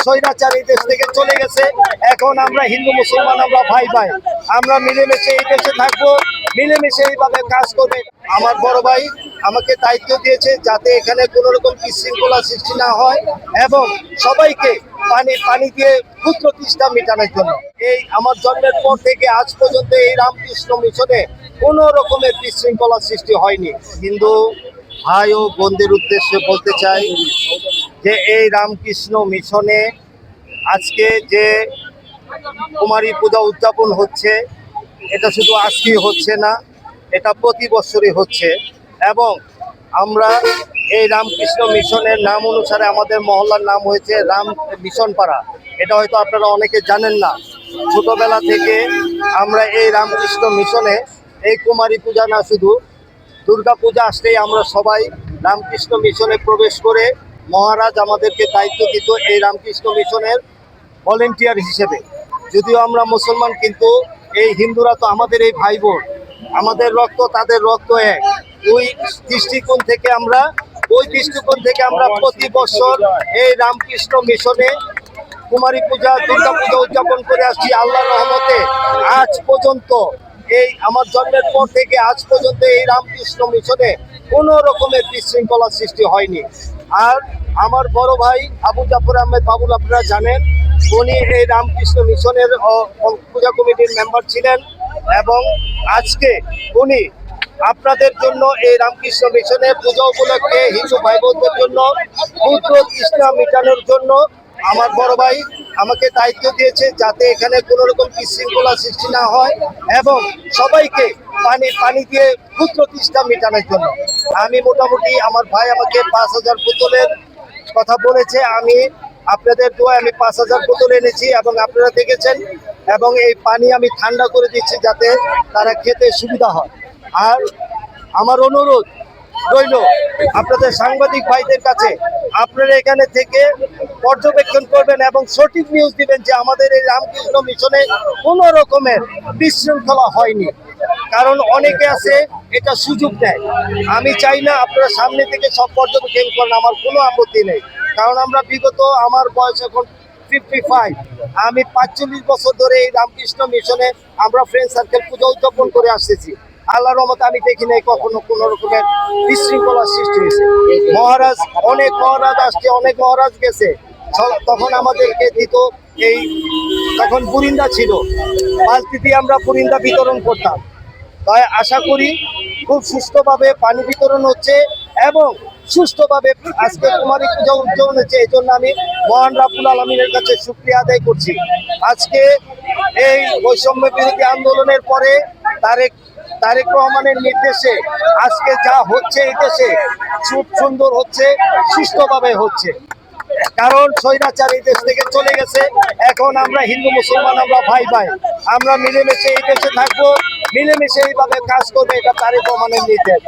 স্বৈরাচার এই দেশ থেকে চলে গেছে। এখন আমরা হিন্দু মুসলমান, আমরা ভাই ভাই, আমরা মিলেমিশে এই দেশে থাকবো, মিলেমিশে এইভাবে কাজ করবে। আমার বড় ভাই আমাকে দায়িত্ব দিয়েছে যাতে এখানে কোনো রকম বিশৃঙ্খলা সৃষ্টি না হয় এবং সবাইকে পানি দিয়ে ক্ষুদ্র তৃষ্ণা মেটানোর জন্য। এই আমার জন্মের পর থেকে আজ পর্যন্ত এই রামকৃষ্ণ মিশনে কোনো রকমের বিশৃঙ্খলা সৃষ্টি হয়নি। হিন্দু ভাই ও বোনদের উদ্দেশ্যে বলতে চাই যে এই রামকৃষ্ণ মিশনে আজকে যে কুমারী পূজা উদযাপন হচ্ছে, এটা শুধু আজকেই হচ্ছে না, এটা প্রতি বছরই হচ্ছে। এবং আমরা এই রামকৃষ্ণ মিশনের নাম অনুসারে আমাদের মহল্লার নাম হয়েছে রাম মিশন পাড়া। এটা হয়তো আপনারা অনেকে জানেন না। ছোটবেলা থেকে আমরা এই রামকৃষ্ণ মিশনে এই কুমারী পূজা না, শুধু দুর্গা পূজা আসলেই আমরা সবাই রামকৃষ্ণ মিশনে প্রবেশ করে মহারাজ আমাদেরকে দায়িত্ব দিত এই রামকৃষ্ণ মিশনের ভলেন্টিয়ার হিসেবে। যদিও আমরা মুসলমান, কিন্তু এই হিন্দুরা তো আমাদের এই ভাই বোন, আমাদের রক্ত তাদের রক্ত এক। ওই দৃষ্টিকোণ থেকে আমরা প্রতি বছর এই রামকৃষ্ণ মিশনে কুমারী পূজা, দুর্গা পূজা উদযাপন করে আসছি। আল্লাহর রহমতে আজ পর্যন্ত, এই আমার জন্মের পর থেকে আজ পর্যন্ত এই রামকৃষ্ণ মিশনে কোনো রকমের বিশৃঙ্খলা সৃষ্টি হয়নি। আর আমার বড় ভাই আবু জাফর আহমেদ বাবুল, আপনারা জানেন, উনি এই রামকৃষ্ণ মিশনের পূজা কমিটির মেম্বার ছিলেন এবং আজকে উনি আপনাদের জন্য এই রামকৃষ্ণ মিশনের পূজা উপলক্ষে হিন্দু ভাই বোনদের জন্য ক্ষুদ্র তৃষ্ণা মেটানোর জন্য আমার বড় ভাই আমাকে দায়িত্ব দিয়েছে যাতে এখানে কোনো রকম বিশৃঙ্খলা সৃষ্টি না হয় এবং সবাইকে পানি দিয়ে ক্ষুদ্র তৃষ্ণা মেটানোর জন্য। আমি মোটামুটি, আমার ভাই আমাকে 5,000 বোতলের কথা বলেছে। আমি আপনাদের দোয়ায় আমি 5,000 বোতল এনেছি এবং আপনারা দেখেছেন। এবং এই পানি আমি ঠান্ডা করে দিচ্ছি যাতে তারা খেতে সুবিধা হয়। আর আমার অনুরোধ রইল আপনাদের সাংবাদিক ভাইদের কাছে, আপনারা এখানে থেকে পর্যবেক্ষণ করবেন এবং সঠিক নিউজ দিবেন যে আমাদের এই রামকৃষ্ণ মিশনে কোনো রকমের বিশৃঙ্খলা হয়নি। কারণ অনেকে আছে এটা সুযোগ দেয়। আমি চাই না আপনারা সামনে থেকে সব পর্যবেক্ষণ করেন, আমার কোনো আপত্তি নেই। কারণ আমরা বিগত, আমার বয়স এখন 55, আমি 45 বছর ধরে এই রামকৃষ্ণ মিশনে আমরা ফ্রেন্ড সার্কেল পূজা উদযাপন করে আসতেছি। আল্লাহর রহমতে আমি দেখি নাই কখনো কোনো রকমের বিশৃঙ্খলার সৃষ্টি হয়েছে। অনেক মহারাজ আসছে, অনেক মহারাজ গেছে, তখন আমাদেরকে দিত এই, তখন বুরিন্দা ছিল, বালতি দিয়ে আমরা বুরিন্দা বিতরণ করতাম। তাই আশা করি খুব সুষ্ঠুভাবে পানি বিতরণ হচ্ছে এবং সুষ্ঠুভাবে আজকে কুমারী পূজা উদযাপন হচ্ছে। এই জন্য আমি মহান রাব্বুল আলামিনের কাছে শুকরিয়া আদায় করছি। আজকে এই বৈষম্য বিরোধী আন্দোলনের পরে তারেক রহমানের নির্দেশে আজকে যা হচ্ছে এই দেশে খুব সুন্দর হচ্ছে, সুষ্ঠুভাবে হচ্ছে। কারণ স্বৈরাচার এই দেশ থেকে চলে গেছে। এখন আমরা হিন্দু মুসলমান, আমরা ভাই ভাই, আমরা মিলেমিশে এই দেশে থাকবো, মিলেমিশে এইভাবে কাজ করবে। এটা তারেক রহমানের নির্দেশ।